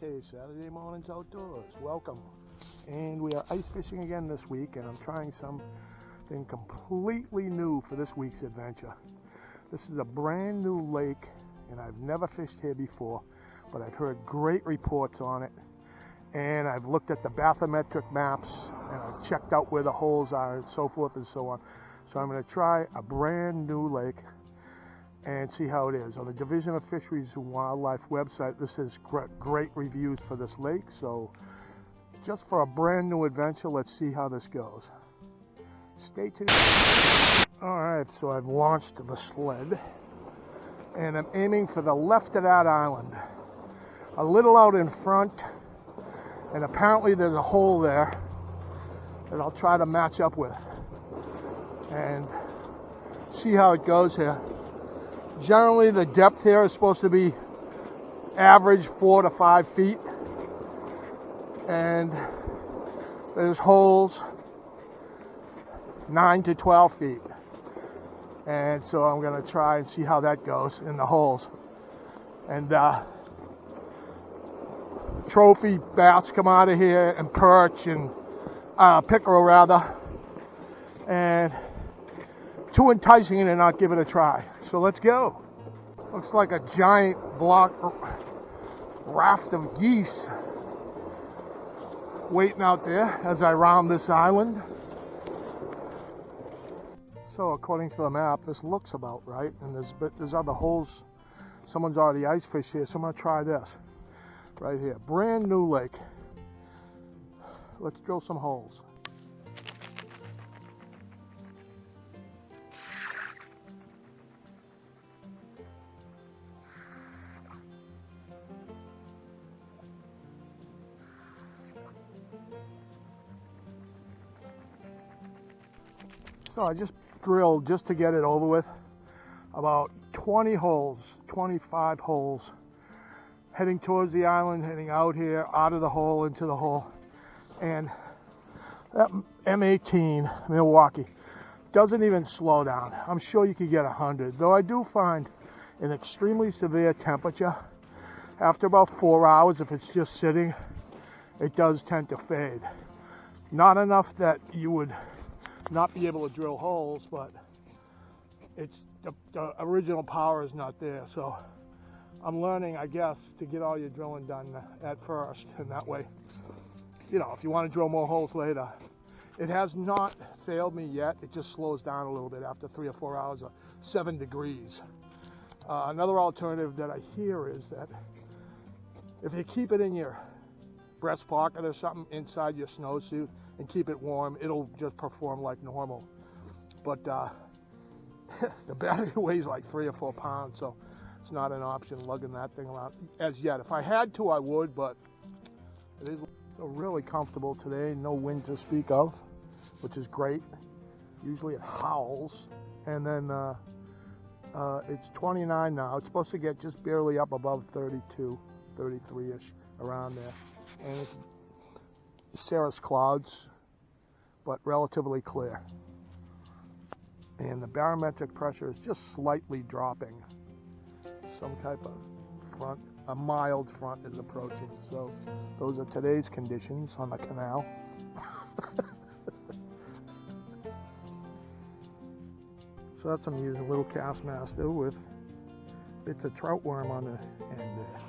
Okay, Saturday mornings outdoors. Welcome. And we are ice fishing again this week, and I'm trying something completely new for this week's adventure. This is a brand new lake, and I've never fished here before, but I've heard great reports on it. And I've looked at the bathymetric maps, and I've checked out where the holes are, and so forth and so on. So I'm going to try a brand new lake and see how it is. On the Division of Fisheries and Wildlife website, this is great reviews for this lake. So just for a brand new adventure, let's see how this goes. Stay tuned. All right, so I've launched the sled, and I'm aiming for the left of that island, a little out in front, and apparently there's a hole there that I'll try to match up with and see how it goes here. Generally, the depth here is supposed to be average 4 to 5 feet, and there's holes 9 to 12 feet. And so I'm going to try and see how that goes in the holes. And trophy bass come out of here, and perch, and pickerel rather, and too enticing to not give it a try. So let's go. Looks like a giant raft of geese waiting out there as I round this island. So according to the map, this looks about right, and there's other holes. Someone's already ice fished here, so I'm gonna try this right here. Brand new lake. Let's drill some holes. So I just drilled, just to get it over with, about 20 holes, 25 holes, heading towards the island, heading out here, out of the hole, into the hole. And that M18 Milwaukee doesn't even slow down. I'm sure you could get 100, though I do find an extremely severe temperature. After about 4 hours, if it's just sitting, it does tend to fade. Not enough that you would not be able to drill holes, but it's the original power is not there. So I'm learning, I guess, to get all your drilling done at first, and that way, you know, if you want to drill more holes later. It has not failed me yet. It just slows down a little bit after 3 or 4 hours of 7 degrees. Another alternative that I hear is that if you keep it in your breast pocket or something inside your snowsuit and keep it warm, it'll just perform like normal. But the battery weighs like 3 or 4 pounds, so it's not an option lugging that thing around as yet. If I had to, I would, but it is really comfortable today. No wind to speak of, which is great. Usually it howls. And then it's 29 now. It's supposed to get just barely up above 32, 33-ish, around there. And it's cirrus clouds, but relatively clear. And the barometric pressure is just slightly dropping. Some type of front, a mild front is approaching. So those are today's conditions on the canal. So that's, I'm using a little Castmaster with bits of trout worm on the end there.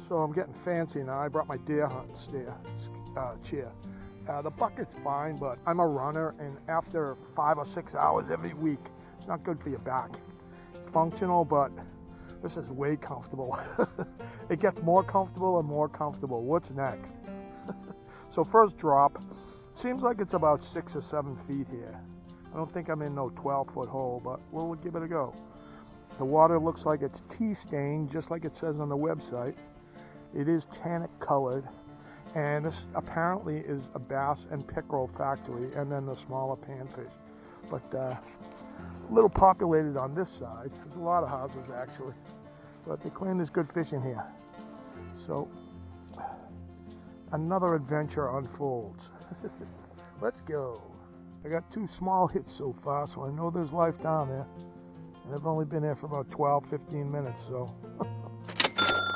So I'm getting fancy now. I brought my deer hunt chair. The bucket's fine, but I'm a runner, and after 5 or 6 hours every week, it's not good for your back. It's functional, but this is way comfortable. It gets more comfortable and more comfortable. What's next? So first drop, seems like it's about 6 or 7 feet here. I don't think I'm in no 12-foot hole, but we'll give it a go. The water looks like it's tea stained, just like it says on the website. It is tannic colored, and this apparently is a bass and pickerel factory, and then the smaller panfish. But a little populated on this side. There's a lot of houses actually, but they claim there's good fishing here. So another adventure unfolds. Let's go. I got 2 small hits so far, so I know there's life down there. And I've only been there for about 12, 15 minutes, so.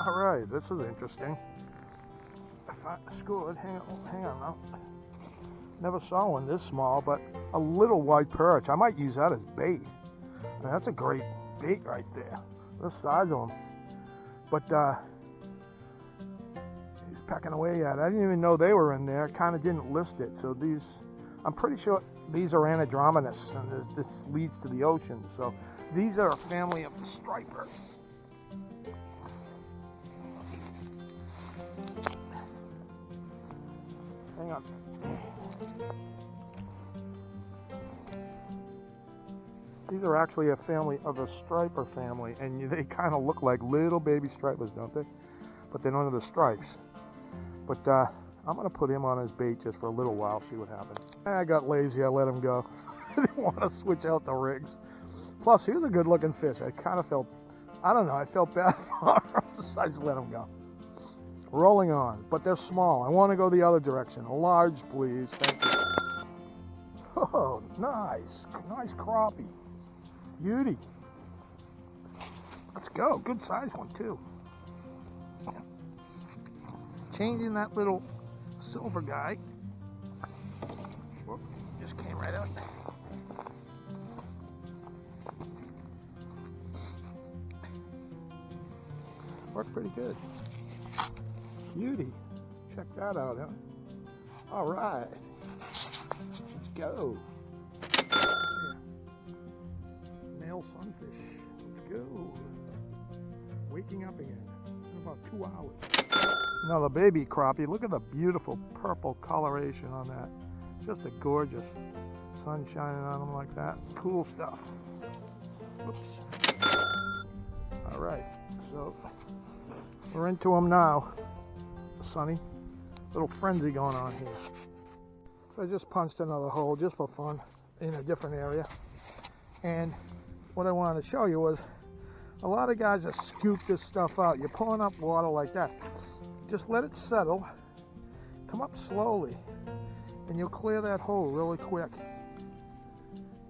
All right, this is interesting. If I scored, hang on now. Never saw one this small, but a little white perch. I might use that as bait. I mean, that's a great bait right there. The size of them. But he's pecking away at it. I didn't even know they were in there. Kind of didn't list it. So these, I'm pretty sure these are Anadromedus, and this leads to the ocean. So these are a family of the striper. Hang on. These are actually a family of the striper family, and they kind of look like little baby stripers, don't they? But they're none of the stripes. But I'm going to put him on as bait just for a little while, see what happens. I got lazy, I let him go. I didn't want to switch out the rigs. Plus, he was a good looking fish. I kind of felt, I don't know, I felt bad for him, so I just let him go. Rolling on, but they're small. I want to go the other direction. A large, please. Thank you. Oh, nice. Nice crappie. Beauty. Let's go. Good size one, too. Changing that little silver guy. Whoop, just came right out. Worked pretty good. Beauty. Check that out, huh? All right. Let's go. Male sunfish. Let's go. Waking up again in about 2 hours. Another baby crappie. Look at the beautiful purple coloration on that. Just a gorgeous sun shining on them like that. Cool stuff. Whoops. All right. So we're into them now. Sunny. Little frenzy going on here. So I just punched another hole just for fun in a different area. And what I wanted to show you was a lot of guys just scoop this stuff out. You're pulling up water like that. Just let it settle. Come up slowly. And you'll clear that hole really quick.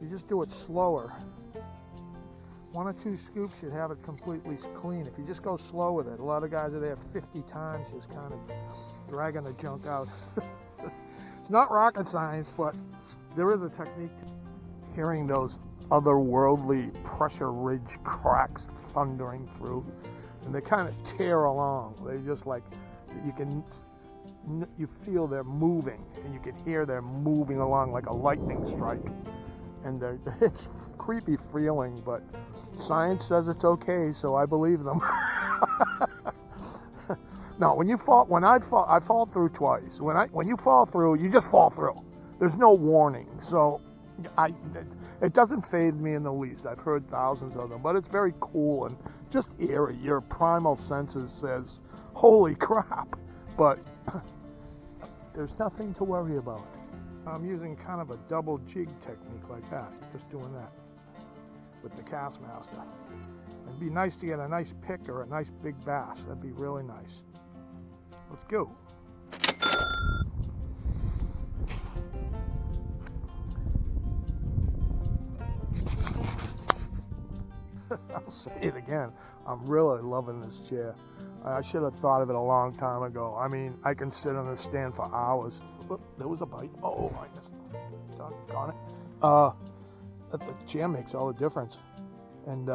You just do it slower. 1 or 2 scoops should have it completely clean. If you just go slow with it, a lot of guys are there 50 times just kind of dragging the junk out. It's not rocket science, but there is a technique to hearing those otherworldly pressure ridge cracks thundering through, and they kind of tear along. They just like, you feel they're moving, and you can hear they're moving along like a lightning strike, and it's creepy feeling, but science says it's okay, so I believe them. No, I fall through twice. When you fall through, you just fall through. There's no warning, so it doesn't fade me in the least. I've heard thousands of them, but it's very cool and just eerie. Your primal senses says, "Holy crap!" But there's nothing to worry about. I'm using kind of a double jig technique like that, just doing that with the Castmaster. It'd be nice to get a nice pick or a nice big bass. That'd be really nice. Let's go. I'll say it again. I'm really loving this chair. I should have thought of it a long time ago. I mean, I can sit on this stand for hours. Oop, there was a bite. Oh, I just doggone it. The chair makes all the difference. And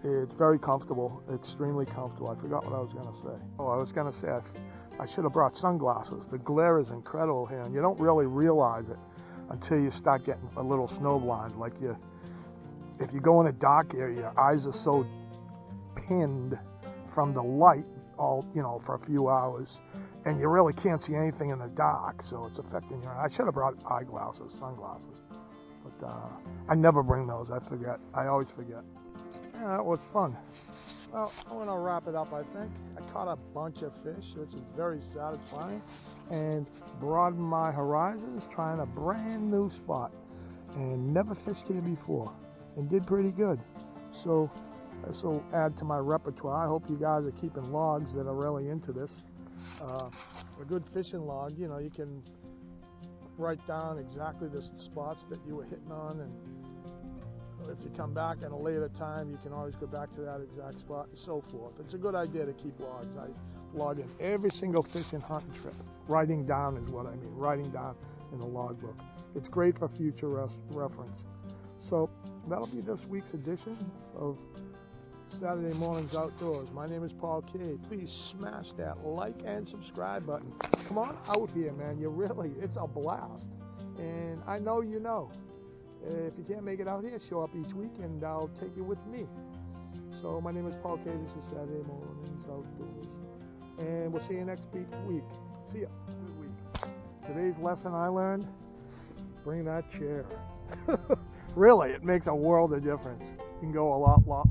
it's very comfortable, extremely comfortable. I forgot what I was going to say. Oh, I was going to say I should have brought sunglasses. The glare is incredible here, and you don't really realize it until you start getting a little snowblind. Like if you go in a dark area, your eyes are so pinned from the light for a few hours, and you really can't see anything in the dark, so it's affecting your eyes. I should have brought sunglasses, but I never bring those. I forget. I always forget. Yeah, that was fun. Well, I'm going to wrap it up, I think. I caught a bunch of fish, which is very satisfying, and broadened my horizons, trying a brand new spot, and never fished here before, and did pretty good. So This will add to my repertoire. I hope you guys are keeping logs that are really into this. A good fishing log, you know, you can write down exactly the spots that you were hitting on, and if you come back at a later time, you can always go back to that exact spot and so forth. It's a good idea to keep logs. I log in every single fishing hunting trip. Writing down is what I mean, writing down in the logbook. It's great for future reference. So that'll be this week's edition of Saturday Mornings Outdoors. My name is Paul K. Please smash that like and subscribe button. Come on out here, man. It's a blast. And I know you know. If you can't make it out here, show up each week and I'll take you with me. So my name is Paul K. This is Saturday Mornings Outdoors. And we'll see you next week. See ya. Good week. Today's lesson I learned, bring that chair. Really, it makes a world of difference. You can go a lot